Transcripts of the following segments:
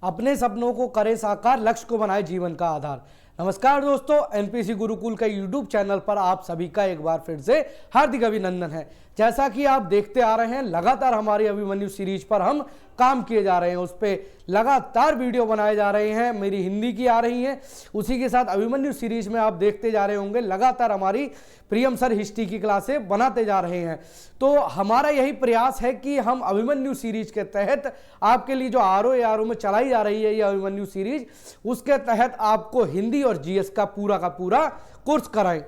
अपने सपनों को करे साकार, लक्ष्य को बनाए जीवन का आधार। नमस्कार दोस्तों, एनपीसी गुरुकुल का यूट्यूब चैनल पर आप सभी का एक बार फिर से हार्दिक अभिनंदन है। जैसा कि आप देखते आ रहे हैं, लगातार हमारी अभिमन्यु सीरीज पर हम काम किए जा रहे हैं, उस पर लगातार वीडियो बनाए जा रहे हैं। मेरी हिंदी की आ रही हैं, उसी के साथ अभिमन्यु सीरीज में आप देखते जा रहे होंगे लगातार हमारी प्रियम सर हिस्ट्री की क्लासें बनाते जा रहे हैं। तो हमारा यही प्रयास है कि हम अभिमन्यु सीरीज के तहत आपके लिए जो आरओ में चलाई जा रही है ये अभिमन्यु सीरीज, उसके तहत आपको हिंदी और जीएस का पूरा कोर्स कराएं।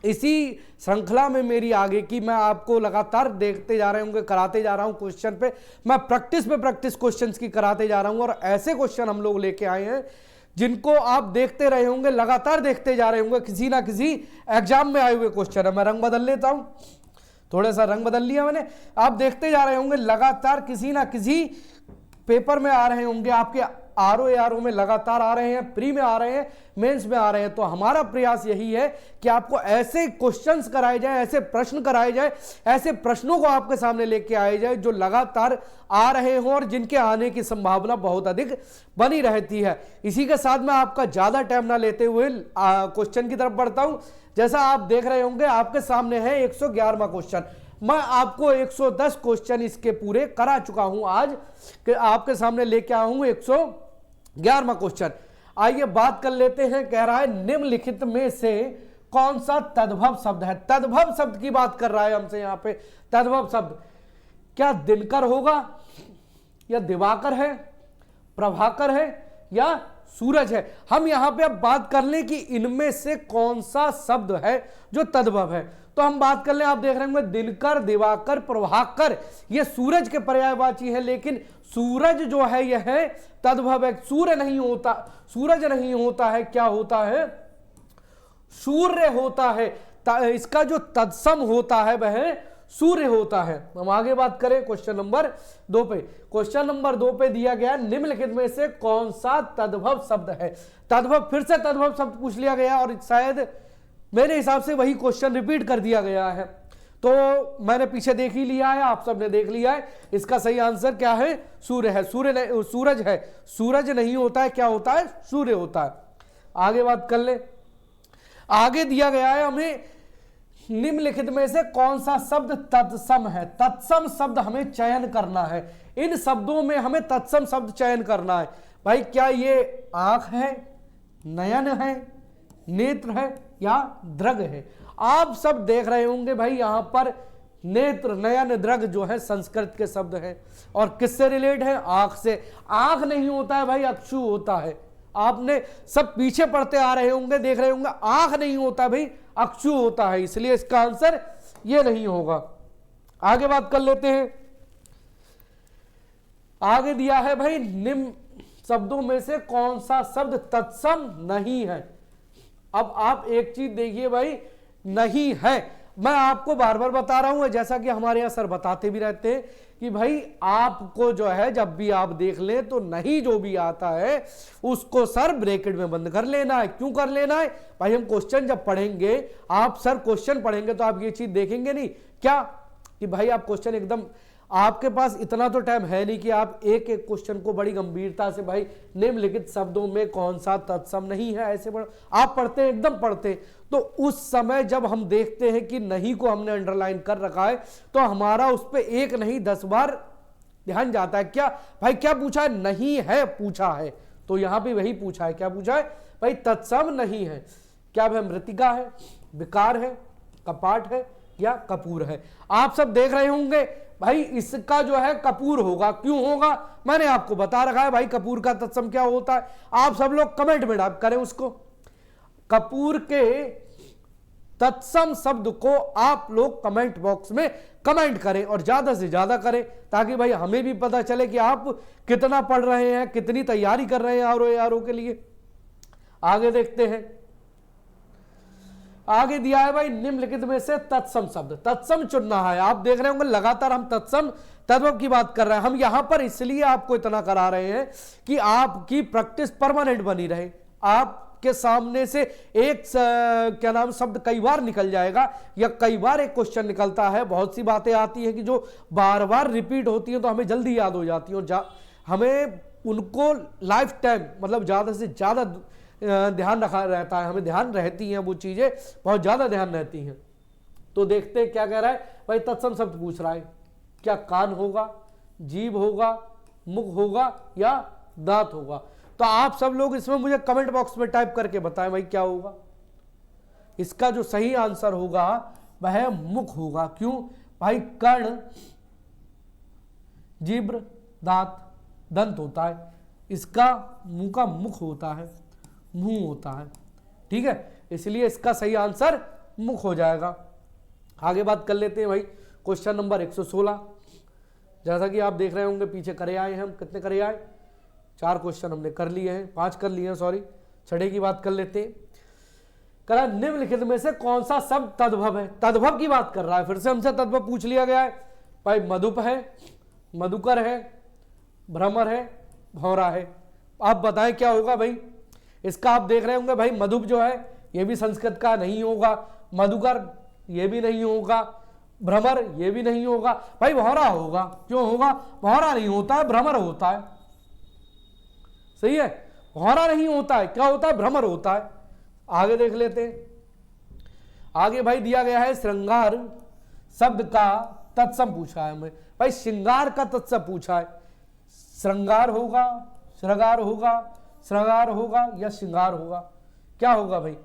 इसी श्रृंखला में मेरी आगे की मैं आपको लगातार देखते जा रहे होंगे, कराते जा रहा हूं क्वेश्चन पे, मैं प्रैक्टिस क्वेश्चंस की कराते जा रहा हूं। और ऐसे क्वेश्चन हम लोग लेके आए हैं जिनको आप देखते रहे होंगे, लगातार देखते जा रहे होंगे, किसी ना किसी एग्जाम में आए हुए क्वेश्चन है। मैं रंग बदल लेता हूं, थोड़ा सा रंग बदल लिया मैंने। आप देखते जा रहे होंगे लगातार किसी ना किसी पेपर में आ रहे होंगे, आपके आरओ में लगातार आ रहे हैं, प्री में आ रहे हैं, मेंस में आ रहे हैं। तो हमारा प्रयास यही है कि आपको ऐसे क्वेश्चंस कराए जाए, ऐसे प्रश्न कराए जाए, ऐसे प्रश्नों को आपके सामने लेके आए जाए जो लगातार आ रहे हों और जिनके आने की संभावना बहुत अधिक बनी रहती है। इसी के साथ मैं आपका ज्यादा टाइम ना लेते हुए क्वेश्चन की तरफ बढ़ता हूं। जैसा आप देख रहे होंगे आपके सामने है 111वां क्वेश्चन। मैं आपको 110 क्वेश्चन इसके पूरे करा चुका हूं, आज कि आपके सामने लेके आया हूं 111वां क्वेश्चन। आइए बात कर लेते हैं। कह रहा है निम्नलिखित में से कौन सा तद्भव शब्द है। तद्भव शब्द की बात कर रहा है हमसे यहां पे। तद्भव शब्द क्या दिनकर होगा, या दिवाकर है, प्रभाकर है, या सूरज है। हम यहां पे अब बात कर लें कि इनमें से कौन सा शब्द है जो तद्भव है। तो हम बात कर लें, आप देख रहे होंगे दिनकर, दिवाकर, प्रभाकर, ये सूरज के पर्यायवाची है, लेकिन सूरज जो है यह है तद्भव है। सूर्य नहीं होता, सूरज नहीं होता है, क्या होता है, सूर्य होता है। इसका जो तत्सम होता है वह सूर्य होता है। हम आगे बात करें क्वेश्चन नंबर 2 पे। क्वेश्चन नंबर 2 पे दिया गया निम्नलिखित में से कौन सा तद्भव शब्द है। तद्भव, फिर से तद्भव शब्द पूछ लिया गया और शायद मेरे हिसाब से वही क्वेश्चन रिपीट कर दिया गया है। तो मैंने पीछे देख ही लिया है, आप सबने देख लिया है। इसका सही आंसर क्या है, सूर्य है। सूरज है, सूरज नहीं होता है, क्या होता है, सूर्य होता है। आगे बात कर ले। आगे दिया गया है हमें निम्नलिखित में से कौन सा शब्द तत्सम है। तत्सम शब्द हमें चयन करना है। इन शब्दों में हमें तत्सम शब्द चयन करना है। भाई क्या ये आंख है, नयन है, नेत्र है, या दृग है। आप सब देख रहे होंगे भाई यहां पर नेत्र, नयन, दृग जो है संस्कृत के शब्द हैं और किससे रिलेट है, आंख से। आंख नहीं होता है भाई, अक्षु होता है। आपने सब पीछे पढ़ते आ रहे होंगे, देख रहे होंगे, आंख नहीं होता भाई, अक्षु होता है, इसलिए इसका आंसर ये नहीं होगा। आगे बात कर लेते हैं। आगे दिया है भाई निम्न शब्दों में से कौन सा शब्द तत्सम नहीं है। अब आप एक चीज देखिए भाई, नहीं है, मैं आपको बार बार बता रहा हूं, जैसा कि हमारे यहां सर बताते भी रहते हैं कि भाई आपको जो है जब भी आप देख लें तो नहीं जो भी आता है उसको सर ब्रैकेट में बंद कर लेना है। क्यों कर लेना है भाई, हम क्वेश्चन जब पढ़ेंगे, आप सर क्वेश्चन पढ़ेंगे तो आप ये चीज देखेंगे नहीं क्या कि भाई आप क्वेश्चन एकदम, आपके पास इतना तो टाइम है नहीं कि आप एक एक क्वेश्चन को बड़ी गंभीरता से भाई निम्नलिखित शब्दों में कौन सा तत्सम नहीं है ऐसे आप पढ़ते हैं, एकदम पढ़ते हैं। तो उस समय जब हम देखते हैं कि नहीं को हमने अंडरलाइन कर रखा है तो हमारा उस पर एक नहीं 10 बार ध्यान जाता है। क्या भाई क्या पूछा है, नहीं है पूछा है, तो यहां पे वही पूछा है। क्या पूछा है भाई, तत्सम नहीं है। क्या भाई मृतिका है, विकार है, कपाट है, या कपूर है। आप सब देख रहे होंगे भाई इसका जो है कपूर होगा। क्यों होगा, मैंने आपको बता रखा है भाई कपूर का तत्सम क्या होता है। आप सब लोग कमेंट में डाल करें उसको, कपूर के तत्सम शब्द को आप लोग कमेंट बॉक्स में कमेंट करें और ज्यादा से ज्यादा करें, ताकि भाई हमें भी पता चले कि आप कितना पढ़ रहे हैं, कितनी तैयारी कर रहे हैं आरओ के लिए। आगे देखते हैं। आगे दिया है भाई निम्नलिखित में से तत्सम शब्द। तत्सम चुनना है। आप देख रहे होंगे लगातार हम तत्सम तद्भव की बात कर रहे हैं। हम यहां पर इसलिए आपको इतना करा रहे हैं कि आपकी प्रैक्टिस परमानेंट बनी रहे। आपके सामने से एक क्या नाम शब्द कई बार निकल जाएगा या कई बार एक क्वेश्चन निकलता है। बहुत सी बातें आती है कि जो बार बार रिपीट होती है तो हमें जल्दी याद हो जाती है और हमें उनको लाइफ टाइम मतलब ज़्यादा से ज़्यादा ध्यान रखा रहता है, हमें ध्यान रहती हैं वो चीज़ें, बहुत ज़्यादा ध्यान रहती हैं। तो देखते हैं क्या कह रहा है भाई। तत्सम शब्द पूछ रहा है, क्या कान होगा, जीभ होगा, मुख होगा या दांत होगा? तो आप सब लोग इसमें मुझे कमेंट बॉक्स में टाइप करके बताएं भाई क्या होगा। इसका जो सही आंसर होगा वह मुख होगा। क्यों भाई? कर्ण, जीभ, दांत, दंत होता है, इसका मुंह का मुख होता है, मुंह होता है। ठीक है, इसलिए इसका सही आंसर मुख हो जाएगा। आगे बात कर लेते हैं भाई क्वेश्चन नंबर 116। जैसा कि आप देख रहे होंगे पीछे करे आए हैं हम, कितने करे आए? 4 क्वेश्चन हमने कर लिए हैं, 5 कर लिए हैं, सॉरी। छठे की बात कर लेते हैं। कह निम्नलिखित में से कौन सा शब्द तद्भव है? तद्भव की बात कर रहा है, फिर से हमसे तद्भव पूछ लिया गया है भाई। मधुप है, मधुकर है, भ्रमर है, भौरा है। आप बताएं क्या होगा भाई इसका? आप देख रहे होंगे भाई मधुप जो है ये भी संस्कृत का नहीं होगा, मधुकर ये भी नहीं होगा, भ्रमर ये भी नहीं होगा भाई, भौरा होगा। क्यों होगा? भौरा नहीं होता है, भ्रमर होता है। सही है, भौरा नहीं होता है, क्या होता है? भ्रमर होता है। आगे देख लेते हैं। आगे भाई दिया गया है श्रृंगार शब्द का तत्सम पूछा है हमें भाई। श्रृंगार का तत्सम पूछा है। श्रृंगार होगा, श्रृंगार होगा, श्रृंगार होगा या श्रृंगार होगा? क्या होगा भाई?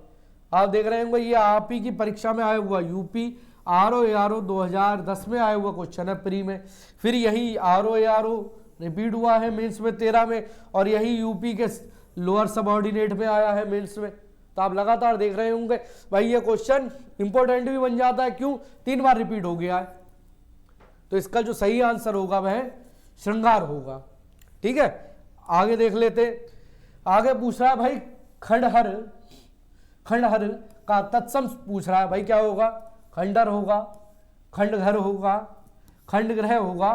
आप देख रहे होंगे ये आप ही की परीक्षा में आया हुआ यूपी RO 2010 में आया हुआ क्वेश्चन है प्री में। फिर यही RO रिपीट हुआ है मेंस में 13 में, और यही यूपी के लोअर सबऑर्डिनेट में आया है मेंस में। तो आप लगातार देख रहे होंगे भाई ये क्वेश्चन इंपॉर्टेंट भी बन जाता है। क्यों? 3 बार रिपीट हो गया है। तो इसका जो सही आंसर होगा वह श्रृंगार होगा। ठीक है, आगे देख लेते। आगे पूछ रहा है भाई खंडहर, खंडहर का तत्सम पूछ रहा है भाई। क्या होगा? खंडहर होगा, खंडघर होगा, खंडग्रह होगा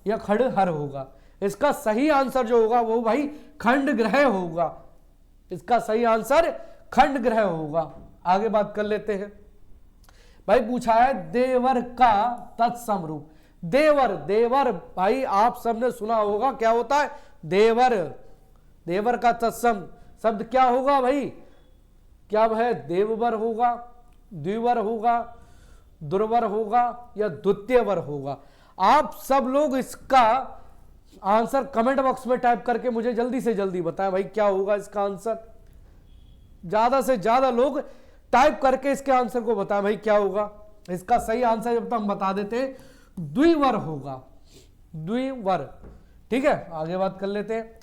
या खंडहर होगा? इसका सही आंसर जो होगा वो भाई खंडग्रह होगा। इसका सही आंसर खंडग्रह होगा। आगे बात कर लेते हैं भाई। पूछा है देवर का तत्सम रूप। देवर, देवर भाई आप सबने सुना होगा क्या होता है? देवर। देवर का तत्सम शब्द क्या होगा भाई? क्या वह देववर होगा, द्विवर होगा, दुर्वर होगा या द्वितीयवर होगा? आप सब लोग इसका आंसर कमेंट बॉक्स में टाइप करके मुझे जल्दी से जल्दी बताएं भाई क्या होगा इसका आंसर। ज्यादा से ज्यादा लोग टाइप करके इसके आंसर को बताएं भाई क्या होगा इसका सही आंसर। जब तक हम बता देते हैं द्विवर होगा, द्विवर। ठीक है, आगे बात कर लेते हैं।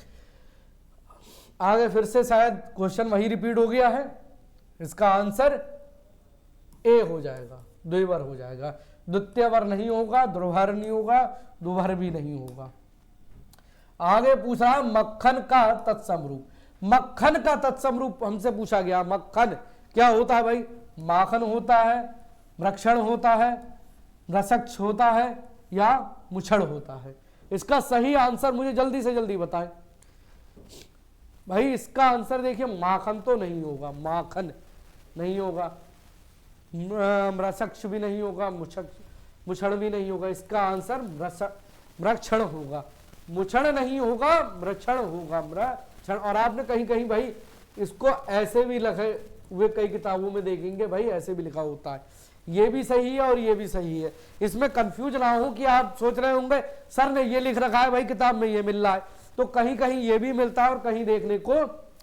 आगे फिर से शायद क्वेश्चन वही रिपीट हो गया है। इसका आंसर ए हो जाएगा, द्विवर हो जाएगा। द्वितीयवर नहीं होगा, ध्रुवर नहीं होगा, दुभर भी नहीं होगा। आगे पूछा मक्खन का तत्सम रूप। मक्खन का तत्सम रूप हमसे पूछा गया। मक्खन क्या होता है भाई? माखन होता है, मृक्षण होता है, रसक्ष होता है या मुछड़ होता है? इसका सही आंसर मुझे जल्दी से जल्दी बताएं भाई। इसका आंसर देखिए माखन तो नहीं होगा, माखन नहीं होगा, मृक्षण भी नहीं होगा, मुछड़ भी नहीं होगा। इसका आंसर मृक्षण होगा। मुछड़ नहीं होगा, मृक्षण होगा, मृक्षण। और आपने कहीं कहीं भाई इसको ऐसे भी लिखे हुए कई किताबों में देखेंगे भाई, ऐसे भी लिखा होता है। ये भी सही है और ये भी सही है। इसमें कंफ्यूज ना हो कि आप सोच रहे होंगे सर ने ये लिख रखा है भाई किताब में ये मिल रहा है, तो कहीं कहीं ये भी मिलता है और कहीं देखने को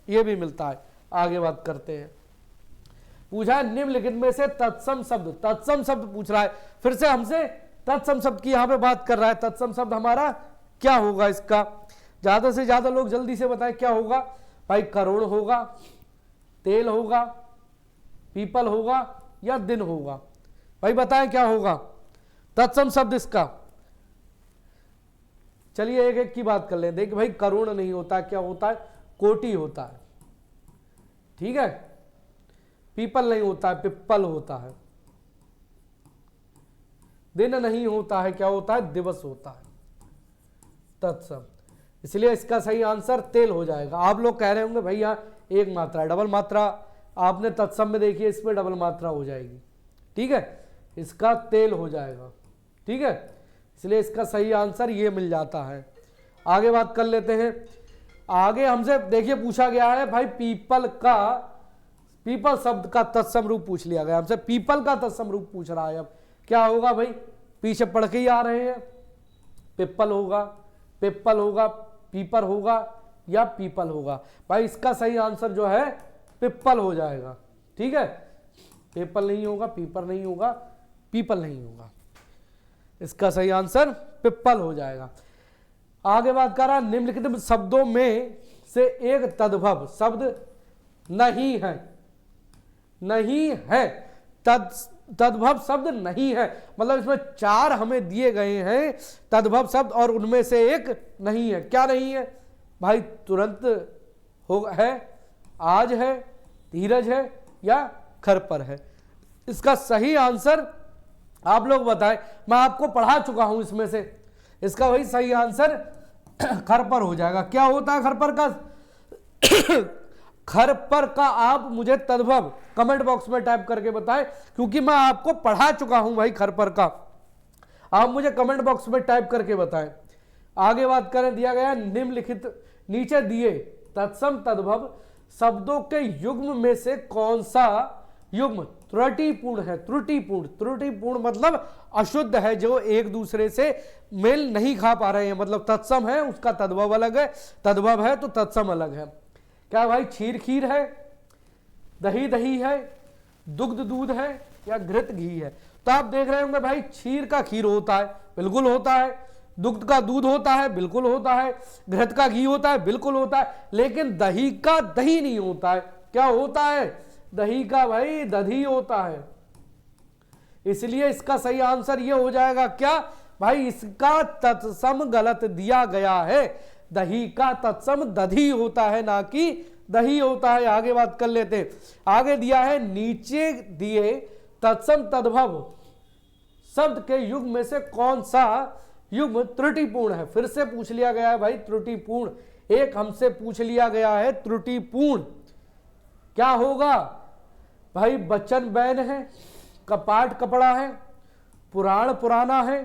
ये भी मिलता है। आगे बात करते हैं। पूछा निम्नलिखित में से तत्सम शब्द, तत्सम शब्द पूछ रहा है फिर से हमसे। तत्सम शब्द की यहां पे बात कर रहा है। तत्सम शब्द हमारा क्या होगा? इसका ज्यादा से ज्यादा लोग जल्दी से बताएं क्या होगा भाई। करोड़ होगा, तेल होगा, पीपल होगा या दिन होगा? भाई बताएं क्या होगा तत्सम शब्द इसका। चलिए एक एक की बात कर लें। देखिए भाई करोड़ नहीं होता, क्या होता है? कोटि होता है। ठीक है, पीपल नहीं होता है, पिप्पल होता है। दिन नहीं होता है, क्या होता है? दिवस होता है। तत्सम, इसलिए इसका सही आंसर तेल हो जाएगा। आप लोग कह रहे होंगे भाई यहाँ एक मात्रा है, डबल मात्रा आपने तत्सम में देखी है, इसमें डबल मात्रा हो जाएगी। ठीक है, इसका तेल हो जाएगा। ठीक है, इसलिए इसका सही आंसर ये मिल जाता है। आगे बात कर लेते हैं। आगे हमसे देखिए पूछा गया है भाई पीपल शब्द का तत्सम रूप पूछ लिया गया हमसे, पीपल का तत्सम रूप पूछ रहा है। अब क्या होगा भाई, पीछे पढ़ के ही आ रहे हैं, पिप्पल होगा, पिप्पल होगा, पीपर होगा या पीपल होगा। भाई इसका सही आंसर जो है पिप्पल हो जाएगा, ठीक है। पिप्पल नहीं होगा, पीपर नहीं होगा, पीपल नहीं होगा, इसका सही आंसर पिप्पल हो जाएगा। आगे बात कर रहा, निम्नलिखित शब्दों में से एक तद्भव शब्द नहीं है, नहीं है, तद्भव शब्द नहीं है, मतलब इसमें 4 हमें दिए गए हैं तद्भव शब्द और उनमें से एक नहीं है। क्या नहीं है भाई, तुरंत है, आज है, धीरज है या घर पर है। इसका सही आंसर आप लोग बताएं, मैं आपको पढ़ा चुका हूं इसमें से, इसका वही सही आंसर घर पर हो जाएगा। क्या होता है घर पर का घर पर का आप मुझे तद्भव कमेंट बॉक्स में टाइप करके बताएं, क्योंकि मैं आपको पढ़ा चुका हूं भाई घर पर का, आप मुझे कमेंट बॉक्स में टाइप करके बताएं। आगे बात करें, दिया गया निम्नलिखित नीचे दिए तत्सम तद्भव शब्दों के युग्म में से कौन सा युग्म त्रुटिपूर्ण है। त्रुटिपूर्ण मतलब अशुद्ध है, जो एक दूसरे से मेल नहीं खा पा रहे हैं, मतलब तत्सम है उसका तद्भव अलग है, तद्भव है तो तत्सम अलग है। क्या भाई, खीर है, दही है, दुग्ध दूध है या घृत घी है। तो आप देख रहे होंगे भाई, खीर का खीर होता है, बिल्कुल होता है, दुग्ध का दूध होता है, बिल्कुल होता है, घृत का घी होता है, बिल्कुल होता है, लेकिन दही का दही नहीं होता है। क्या होता है, दही का भाई दधी होता है। इसलिए इसका सही आंसर ये हो जाएगा क्या भाई, इसका तत्सम गलत दिया गया है, दही का तत्सम दधी होता है ना कि दही होता है। आगे बात कर लेते हैं, आगे दिया है नीचे दिए तत्सम तद्भव शब्द के युग में से कौन सा युग्म त्रुटिपूर्ण है। फिर से पूछ लिया गया है भाई त्रुटिपूर्ण, एक हमसे पूछ लिया गया है त्रुटिपूर्ण। क्या होगा भाई, वचन बैन है, कपाट कपड़ा है, पुराण पुराना है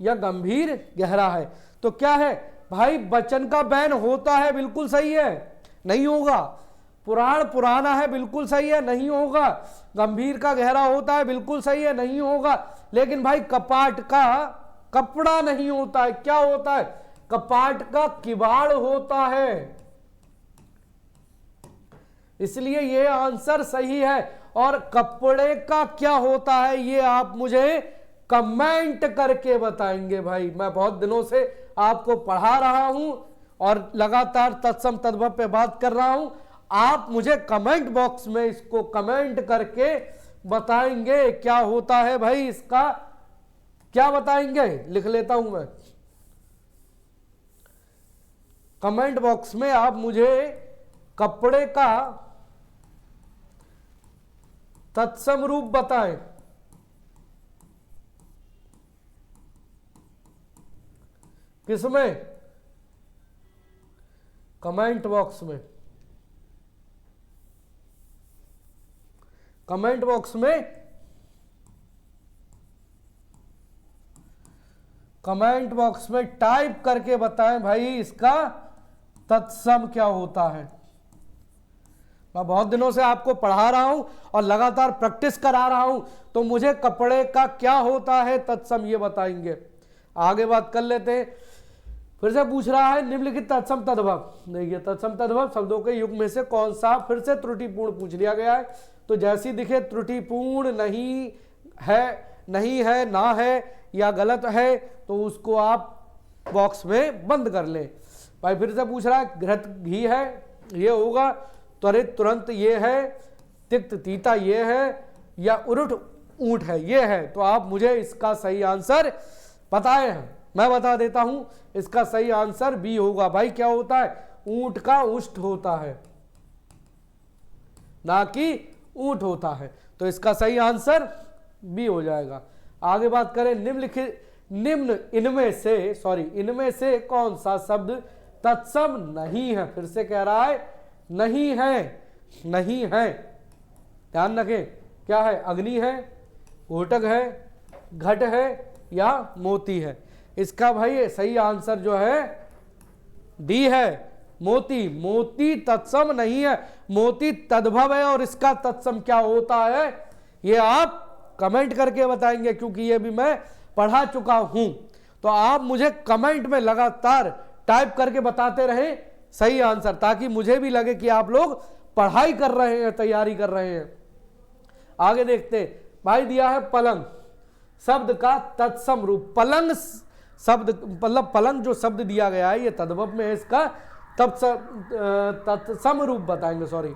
या गंभीर गहरा है। तो क्या है भाई, वचन का बैन होता है, बिल्कुल सही है, नहीं होगा। पुराण पुराना है, बिल्कुल सही है, नहीं होगा। गंभीर का गहरा होता है, बिल्कुल सही है, नहीं होगा। लेकिन भाई कपाट का कपड़ा नहीं होता है, क्या होता है, कपाट का किवाड़ होता है। इसलिए ये आंसर सही है। और कपड़े का क्या होता है ये आप मुझे कमेंट करके बताएंगे। भाई मैं बहुत दिनों से आपको पढ़ा रहा हूं और लगातार तत्सम तद्भव पे बात कर रहा हूं, आप मुझे कमेंट बॉक्स में इसको कमेंट करके बताएंगे क्या होता है भाई, इसका क्या बताएंगे, लिख लेता हूं मैं। कमेंट बॉक्स में आप मुझे कपड़े का तत्सम रूप बताएं। किसमें, कमेंट बॉक्स में, कमेंट बॉक्स में, कमेंट बॉक्स में टाइप करके बताएं भाई इसका तत्सम क्या होता है। मैं बहुत दिनों से आपको पढ़ा रहा हूं और लगातार प्रैक्टिस करा रहा हूं, तो मुझे कपड़े का क्या होता है तत्सम ये बताएंगे। आगे बात कर लेते हैं, फिर से पूछ रहा है निम्नलिखित तत्सम तद्भव, देखिए तत्सम तद्भव शब्दों के युग में से कौन सा, फिर से त्रुटिपूर्ण पूछ लिया गया है। तो जैसी दिखे त्रुटिपूर्ण नहीं है, ना है या गलत है, तो उसको आप बॉक्स में बंद कर लें। भाई फिर से पूछ रहा है घृत घी है, ये होगा, त्वरित तुरंत ये है, तिक्त तीता ये है या उरुट ऊंट है, ये है। तो आप मुझे इसका सही आंसर बताए हैं, मैं बता देता हूं, इसका सही आंसर बी होगा। भाई क्या होता है, ऊंट का उष्ट होता है, ना कि ऊंट होता है। तो इसका सही आंसर बी हो जाएगा। आगे बात करें, इनमें से कौन सा शब्द तत्सम नहीं है। फिर से कह रहा है नहीं है, ध्यान रखें, क्या है, अग्नि है, ओटक है, घट है या मोती है। इसका भाई सही आंसर जो है डी है मोती। मोती तत्सम नहीं है, मोती तद्भव है। और इसका तत्सम क्या होता है ये आप कमेंट करके बताएंगे, क्योंकि ये भी मैं पढ़ा चुका हूं। तो आप मुझे कमेंट में लगातार टाइप करके बताते रहें सही आंसर, ताकि मुझे भी लगे कि आप लोग पढ़ाई कर रहे हैं, तैयारी कर रहे हैं। आगे देखते भाई, दिया है पलंग शब्द का तत्सम रूप। पलंग शब्द मतलब पलंग जो शब्द दिया गया है ये तद्भव में है, इसका तत्सम रूप बताएंगे। सॉरी,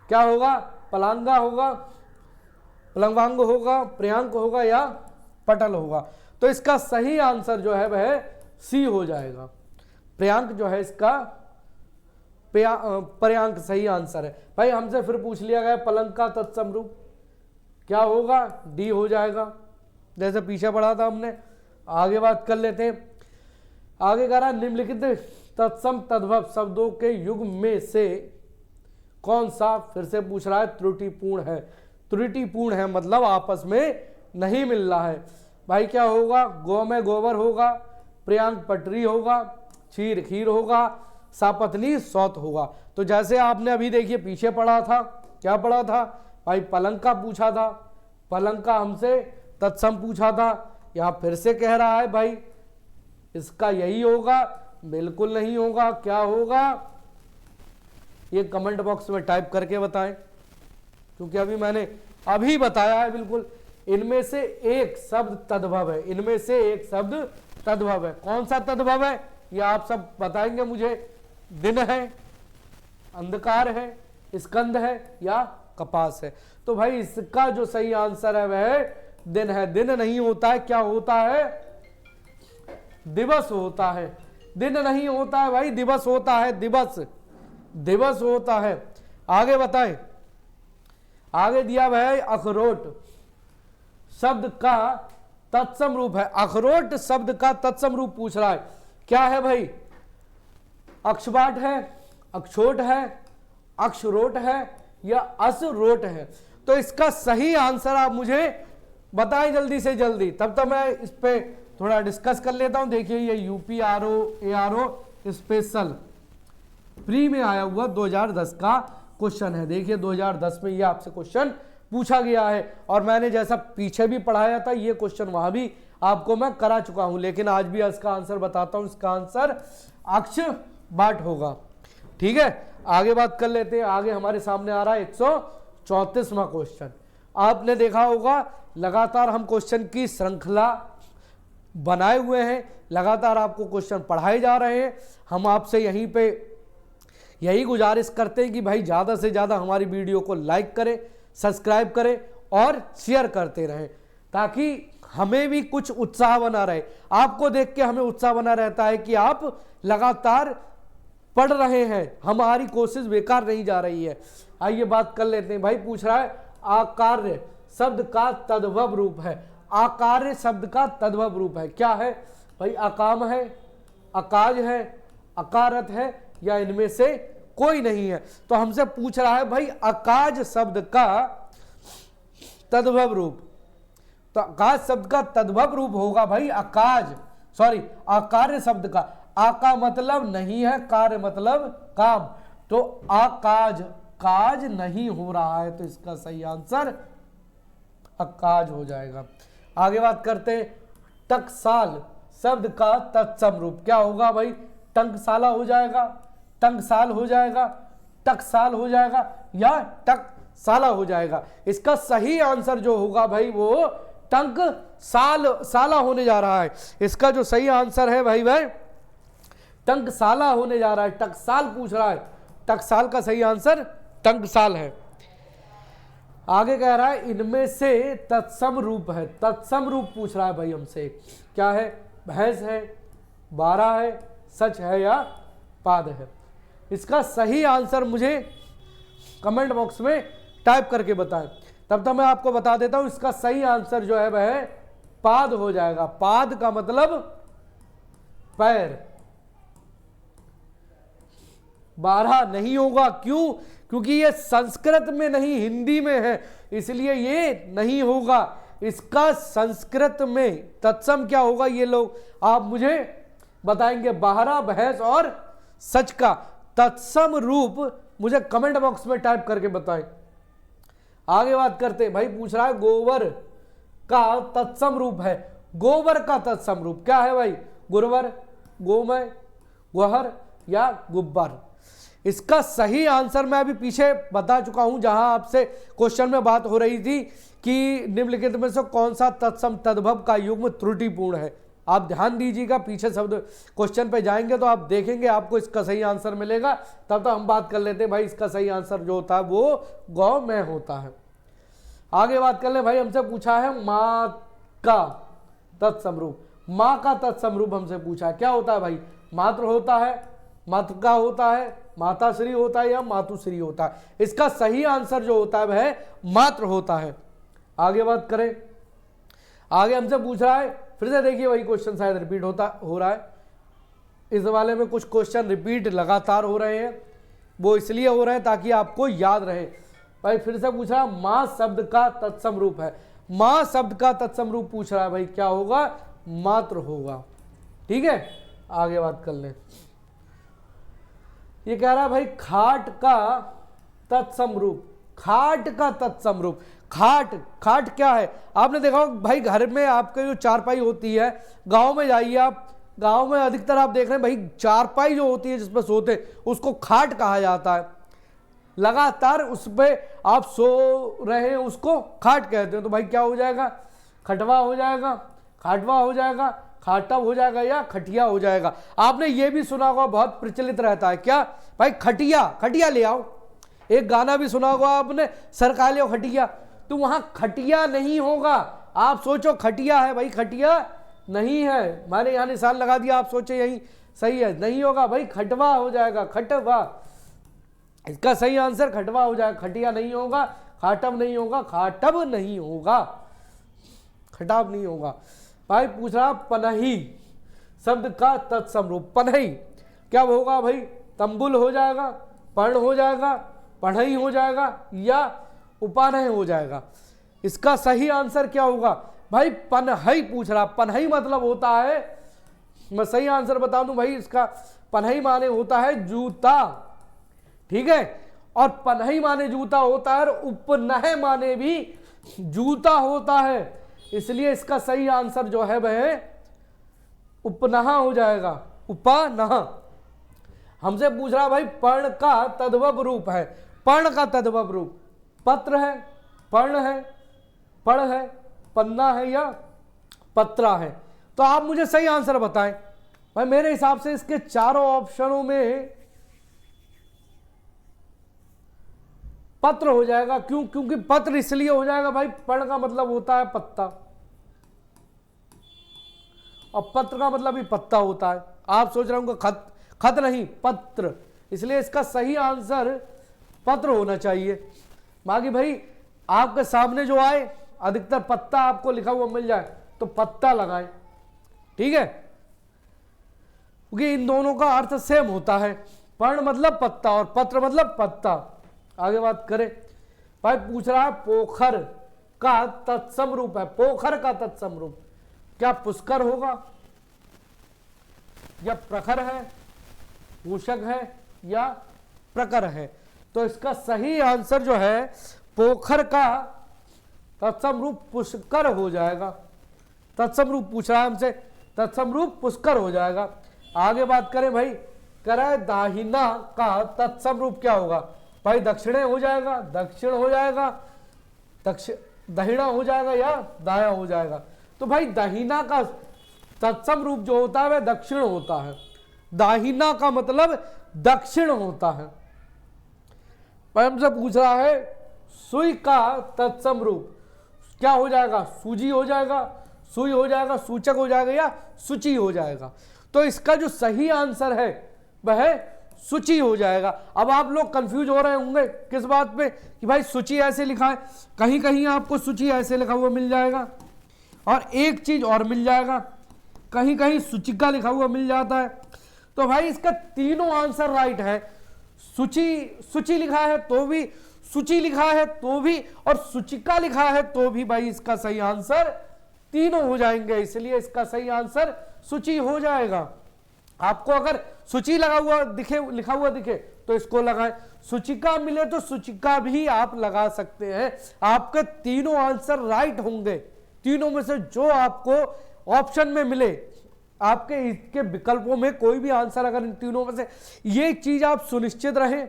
क्या होगा? पलांगा होगा, पलंगांग होगा, प्रियांक होगा या पटल होगा। तो इसका सही आंसर जो है वह सी हो जाएगा। प्रियांक जो है इसका पर्यांक सही आंसर है। भाई हमसे फिर पूछ लिया गया पलंग का तत्सम रूप क्या होगा? डी हो जाएगा, जैसे पीछे पढ़ा था हमने। आगे बात कर लेते हैं। आगे कह रहा है निम्नलिखित तत्सम तद्भव शब्दों के युग में से कौन सा, फिर से पूछ रहा है, त्रुटिपूर्ण है। त्रुटिपूर्ण है मतलब आपस में नहीं मिल रहा है। भाई क्या होगा? गौ में गोबर होगा, प्रियांक पटरी होगा, क्षीर खीर होगा, सापत्नी सौत होगा। तो जैसे आपने अभी देखिए पीछे पढ़ा था, क्या पढ़ा था भाई? पलंग का पूछा था, पलंग का हमसे तत्सम पूछा था। यहां फिर से कह रहा है भाई इसका यही होगा, बिल्कुल नहीं होगा। क्या होगा ये कमेंट बॉक्स में टाइप करके बताएं, क्योंकि अभी मैंने अभी बताया है बिल्कुल। इनमें से एक शब्द तद्भव है, इनमें से एक शब्द तद्भव है। कौन सा तद्भव है ये आप सब बताएंगे मुझे। दिन है, अंधकार है, स्कंद है या कपास है। तो भाई इसका जो सही आंसर है वह दिन है। दिन नहीं होता है, क्या होता है? दिवस होता है। दिन नहीं होता है भाई, दिवस होता है, दिवस दिवस होता है। आगे बताएं। आगे दिया हुआ है अखरोट शब्द का तत्सम रूप है। अखरोट शब्द का तत्सम रूप पूछ रहा है, क्या है भाई? अक्षबाट है, अक्षोट है, अक्षरोट है या असरोट है। तो इसका सही आंसर आप मुझे बताएं जल्दी से जल्दी, तब तक मैं इस पे थोड़ा डिस्कस कर लेता हूं। देखिए ये यूपीआरओ एआरओ स्पेशल प्री में आया हुआ 2010 का क्वेश्चन है। देखिए 2010 में ये आपसे क्वेश्चन पूछा गया है, और मैंने जैसा पीछे भी पढ़ाया था ये क्वेश्चन वहां भी आपको मैं करा चुका हूं, लेकिन आज भी इसका आंसर बताता हूं। इसका आंसर अक्षबाट होगा। ठीक है, आगे बात कर लेते हैं। आगे हमारे सामने आ रहा है 134वां क्वेश्चन। आपने देखा होगा लगातार हम क्वेश्चन की श्रृंखला बनाए हुए हैं, लगातार आपको क्वेश्चन पढ़ाए जा रहे हैं। हम आपसे यहीं पे यही गुजारिश करते हैं कि भाई ज़्यादा से ज़्यादा हमारी वीडियो को लाइक करें, सब्सक्राइब करें और शेयर करते रहें, ताकि हमें भी कुछ उत्साह बना रहे। आपको देख के हमें उत्साह बना रहता है कि आप लगातार पढ़ रहे हैं, हमारी कोशिश बेकार नहीं जा रही है। आइए बात कर लेते हैं। भाई पूछ रहा है आकार्य शब्द का तद्भव रूप है। आकार्य शब्द का तद्भव रूप है क्या है भाई? अकाम है, अकाज है, अकारत है या इनमें से कोई नहीं है। तो हमसे पूछ रहा है भाई अकाज शब्द का तद्भव रूप। तो अकाज शब्द का तद्भव रूप होगा भाई आकार्य शब्द का। आका मतलब नहीं है, कार्य मतलब काम। तो आकाज काज नहीं हो रहा है, तो इसका सही आंसर अकाज हो जाएगा। आगे बात करते हैं। टकसाल शब्द का तत्सम रूप क्या होगा भाई? टंकसाला हो जाएगा, टंकसाल हो जाएगा, टकसाल हो जाएगा या टकसाला हो जाएगा। इसका सही आंसर जो होगा भाई वो टंकसाला होने जा रहा है। इसका जो सही आंसर है भाई वह टंकसाला होने जा रहा है। टकसाल पूछ रहा है, टकसाल का सही आंसर टंकसाल है। आगे कह रहा है इनमें से तत्सम रूप है। तत्सम रूप पूछ रहा है भाई हमसे, क्या है? भैंस है, बारह है, सच है या पाद है। इसका सही आंसर मुझे कमेंट बॉक्स में टाइप करके बताएं, तब तक मैं आपको बता देता हूं। इसका सही आंसर जो है वह पाद हो जाएगा। पाद का मतलब पैर। 12 नहीं होगा, क्यों? क्योंकि ये संस्कृत में नहीं हिंदी में है, इसलिए ये नहीं होगा। इसका संस्कृत में तत्सम क्या होगा ये लोग आप मुझे बताएंगे। 12 भैंस और सच का तत्सम रूप मुझे कमेंट बॉक्स में टाइप करके बताएं। आगे बात करते, भाई पूछ रहा है गोबर का तत्सम रूप है। गोबर का तत्सम रूप क्या है भाई? गुरवर, गोमय, गुहर या गुब्बर। इसका सही आंसर मैं अभी पीछे बता चुका हूं, जहां आपसे क्वेश्चन में बात हो रही थी कि निम्नलिखित में से कौन सा तत्सम तद्भव का युग्म त्रुटिपूर्ण है। आप ध्यान दीजिएगा, पीछे शब्द क्वेश्चन पे जाएंगे तो आप देखेंगे आपको इसका सही आंसर मिलेगा। तब तो हम बात कर लेते हैं भाई, इसका सही आंसर जो होता है वो गौ में होता है। आगे बात कर ले भाई, हमसे पूछा है माँ का तत्सम रूप। माँ का तत्सम रूप हमसे पूछा है, क्या होता है भाई? मातृ होता है, मातृका होता है, माताश्री होता है या मातुश्री होता है। इसका सही आंसर जो होता है वह मातृ होता है। आगे बात करें, आगे हमसे पूछ रहा है, फिर से देखिए वही क्वेश्चन शायद रिपीट हो रहा है। इस वाले में कुछ क्वेश्चन रिपीट लगातार हो रहे हैं, वो इसलिए हो रहे हैं ताकि आपको याद रहे। भाई फिर से पूछ रहा है माँ शब्द का तत्सम रूप है। माँ शब्द का तत्सम रूप पूछ रहा है भाई, क्या होगा? मातृ होगा। ठीक है, आगे बात कर लें। ये कह रहा है भाई खाट का तत्सम रूप। खाट का तत्सम रूप, खाट क्या है? आपने देखा होगा भाई, घर में आपके जो चारपाई होती है, गांव में जाइए आप, गांव में अधिकतर आप देख रहे हैं भाई चारपाई जो होती है जिस पर सोते हैं उसको खाट कहा जाता है। लगातार उस पर आप सो रहे हैं उसको खाट कहते हैं। तो भाई क्या हो जाएगा? खटवा हो जाएगा, खाटवा हो जाएगा, खाटव हो जाएगा या खटिया हो जाएगा। आपने ये भी सुना होगा, बहुत प्रचलित रहता है, क्या भाई? खटिया, खटिया ले आओ। एक गाना भी सुना होगा आपने, सरका ले खटिया। तो वहां खटिया नहीं होगा। आप सोचो खटिया है भाई, खटिया नहीं है। मैंने यहाँ निशान लगा दिया, आप सोचे यही सही है, नहीं होगा भाई, खटवा हो जाएगा, खटवा। इसका सही आंसर खटवा हो जाएगा, खटिया नहीं होगा, खाटव नहीं होगा, खाटव नहीं होगा, खटाव नहीं होगा। भाई पूछ रहा पनही शब्द का तत्सम रूप। पनही क्या होगा भाई? तंबुल हो जाएगा, पर्ण हो जाएगा, पढ़ई हो जाएगा या उपानय हो जाएगा। इसका सही आंसर क्या होगा भाई? पनहई पूछ रहा। पनहई मतलब होता है, मैं सही आंसर बता दूं भाई, इसका पनहई माने होता है जूता। ठीक है, और पनहई माने जूता होता है और उपनह माने भी जूता होता है। इसलिए इसका सही आंसर जो है वह उपनह हो जाएगा, उपनह। हमसे पूछ रहा भाई पर्ण का तद्भव रूप है। पर्ण का तद्भव रूप पत्र है, पर्ण है, पढ़ है, पन्ना है या पत्रा है। तो आप मुझे सही आंसर बताएं भाई। मेरे हिसाब से इसके चारों ऑप्शनों में पत्र हो जाएगा। क्यों? क्योंकि पत्र इसलिए हो जाएगा भाई, पर्ण का मतलब होता है पत्ता और पत्र का मतलब भी पत्ता होता है। आप सोच रहे होंगे खत, खत नहीं पत्र, इसलिए इसका सही आंसर पत्र होना चाहिए। बाकी भाई आपके सामने जो आए, अधिकतर पत्ता आपको लिखा हुआ मिल जाए तो पत्ता लगाएं। ठीक है, क्योंकि इन दोनों का अर्थ सेम होता है। पर्ण मतलब पत्ता और पत्र मतलब पत्ता। आगे बात करें भाई, पूछ रहा है पोखर का तत्सम रूप है। पोखर का तत्सम रूप क्या पुष्कर होगा या प्रखर है, पूषक है या प्रकर है? तो इसका सही आंसर जो है पोखर का तत्सम रूप पुष्कर हो जाएगा। तत्सम रूप पूछ रहा है हमसे, तत्सम रूप पुष्कर हो जाएगा। आगे बात करें भाई, करे दाहिना का तत्सम रूप क्या होगा भाई? दक्षिणे हो जाएगा, दक्षिण हो जाएगा, दहिना हो जाएगा या दाया हो जाएगा। तो भाई दाहिना का तत्सम रूप जो होता है वह दक्षिण होता है। दाहिना का मतलब दक्षिण होता है। भाई हमसे पूछ रहा है सुई का तत्सम रूप क्या हो जाएगा? सूजी हो जाएगा, सुई हो जाएगा, सूचक हो जाएगा या सूची हो जाएगा। तो इसका जो सही आंसर है वह सूची हो जाएगा। अब आप लोग कंफ्यूज हो रहे होंगे किस बात पे कि भाई सूची ऐसे लिखा है, कहीं कहीं आपको सूची ऐसे लिखा हुआ मिल जाएगा और एक चीज और मिल जाएगा, कहीं कहीं सूचिका लिखा हुआ मिल जाता है। तो भाई इसका तीनों आंसर राइट है। सूची लिखा है तो भी, सूची लिखा है तो भी और सूचिका लिखा है तो भी भाई इसका सही आंसर तीनों हो जाएंगे। इसलिए इसका सही आंसर सूची हो जाएगा। आपको अगर सूची लगा हुआ दिखे, लिखा हुआ दिखे तो इसको लगाएं, सूचिका मिले तो सूचिका भी आप लगा सकते हैं। आपके तीनों आंसर राइट होंगे। तीनों में से जो आपको ऑप्शन में मिले, आपके इसके विकल्पों में कोई भी आंसर अगर इन तीनों में से, ये चीज आप सुनिश्चित रहें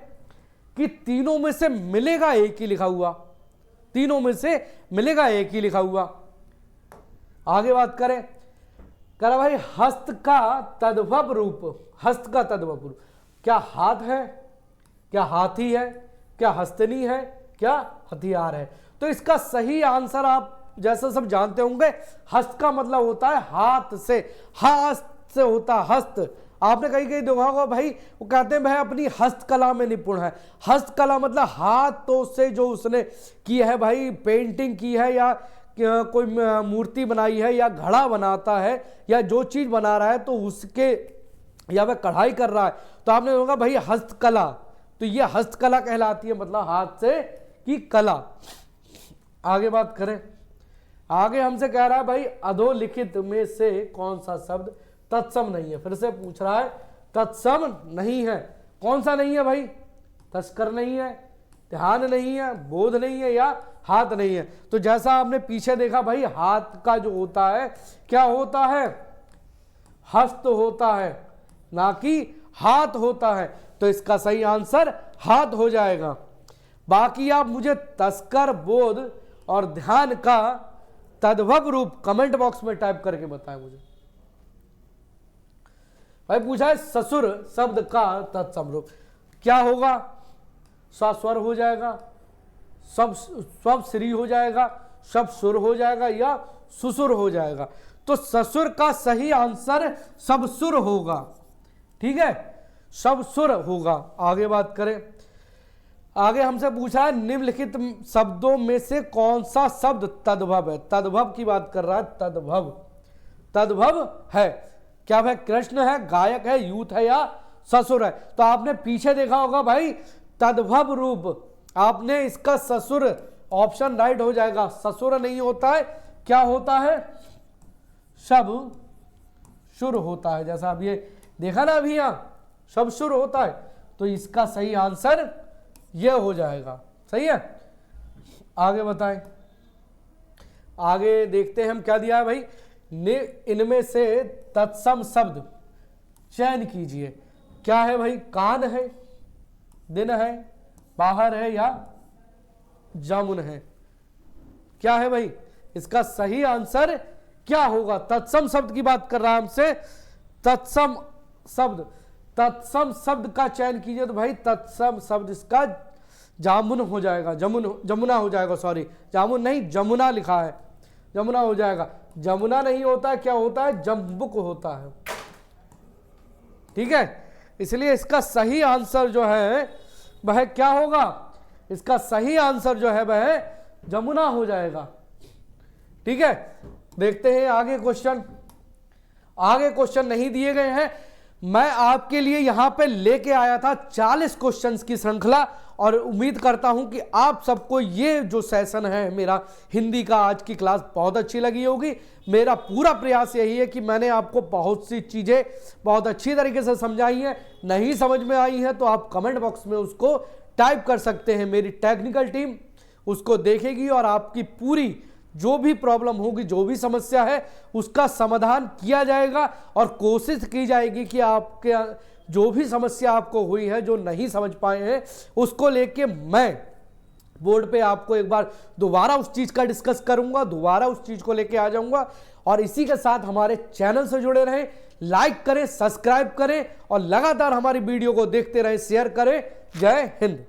कि तीनों में से मिलेगा एक ही लिखा हुआ, तीनों में से मिलेगा एक ही लिखा हुआ। आगे बात करें, कह रहा भाई हस्त का तद्भव रूप, हस्त का तद्भव रूप, क्या हाथ है, क्या हाथी है, क्या हस्तनी है, क्या हथियार है। तो इसका सही आंसर आप जैसा सब जानते होंगे, हस्त का मतलब होता है हाथ से, हस्त से होता है हस्त। आपने कहीं कहीं देखा होगा भाई, वो कहते हैं भाई अपनी हस्तकला में निपुण है। हस्तकला मतलब हाथों से जो उसने की है भाई, पेंटिंग की है या कोई मूर्ति बनाई है या घड़ा बनाता है या जो चीज बना रहा है तो उसके, या वह कढ़ाई कर रहा है तो आपने होगा भाई हस्तकला, तो ये हस्तकला कहलाती है, मतलब हाथ से की कला। आगे बात करें, आगे हमसे कह रहा है भाई अधोलिखित में से कौन सा शब्द तत्सम नहीं है। फिर से पूछ रहा है तत्सम नहीं है, कौन सा नहीं है भाई? तस्कर नहीं है, ध्यान नहीं है, बोध नहीं है या हाथ नहीं है। तो जैसा आपने पीछे देखा भाई, हाथ का जो होता है क्या होता है? हस्त होता है, ना कि हाथ होता है। तो इसका सही आंसर हाथ हो जाएगा। बाकी आप मुझे तस्कर, बोध और ध्यान का तद्भव रूप कमेंट बॉक्स में टाइप करके बताएं मुझे। भाई पूछा है ससुर शब्द का तत्सम रूप क्या होगा? सस्वर हो जाएगा, सब श्री हो जाएगा, सब सुर हो जाएगा या सुसुर हो जाएगा। तो ससुर का सही आंसर सब सुर होगा। ठीक है, सब सुर होगा। आगे बात करें, आगे हमसे पूछा है निम्नलिखित शब्दों में से कौन सा शब्द तद्भव है। तद्भव की बात कर रहा है, तद्भव, तद्भव है क्या भाई? कृष्ण है, गायक है, यूथ है या ससुर है। तो आपने पीछे देखा होगा भाई तद्भव रूप, आपने इसका ससुर ऑप्शन राइट हो जाएगा। ससुर नहीं होता है, क्या होता है? सब सुर होता है। जैसा आप ये देखा ना अभी, यहां सब सुर होता है, तो इसका सही आंसर यह हो जाएगा। सही है, आगे बताएं। आगे देखते हैं हम क्या दिया है भाई। इनमें से तत्सम शब्द चयन कीजिए। क्या है भाई? कान है, दिन है, बाहर है या जामुन है। क्या है भाई? इसका सही आंसर क्या होगा? तत्सम शब्द की बात कर रहा है हमसे। तत्सम शब्द, तत्सम शब्द का चयन कीजिए। तो भाई तत्सम शब्द इसका जामुन हो जाएगा, जमुना हो जाएगा। सॉरी, जामुन नहीं, जमुना लिखा है, जमुना हो जाएगा। जमुना नहीं होता है, क्या होता है? जम्बुक होता है। ठीक है, इसलिए इसका सही आंसर जो है वह क्या होगा? इसका सही आंसर जो है वह जमुना हो जाएगा। ठीक है, देखते हैं आगे क्वेश्चन। आगे क्वेश्चन नहीं दिए गए हैं। मैं आपके लिए यहां पे लेके आया था 40 क्वेश्चंस की श्रृंखला, और उम्मीद करता हूं कि आप सबको ये जो सेशन है मेरा हिंदी का, आज की क्लास बहुत अच्छी लगी होगी। मेरा पूरा प्रयास यही है कि मैंने आपको बहुत सी चीज़ें बहुत अच्छी तरीके से समझाई हैं। नहीं समझ में आई हैं तो आप कमेंट बॉक्स में उसको टाइप कर सकते हैं। मेरी टेक्निकल टीम उसको देखेगी और आपकी पूरी जो भी प्रॉब्लम होगी, जो भी समस्या है, उसका समाधान किया जाएगा और कोशिश की जाएगी कि आपके जो भी समस्या आपको हुई है, जो नहीं समझ पाए हैं, उसको लेके मैं बोर्ड पे आपको एक बार दोबारा उस चीज़ का डिस्कस करूंगा, दोबारा उस चीज़ को लेके आ जाऊंगा। और इसी के साथ हमारे चैनल से जुड़े रहें, लाइक करें, सब्सक्राइब करें और लगातार हमारी वीडियो को देखते रहें, शेयर करें। जय हिंद।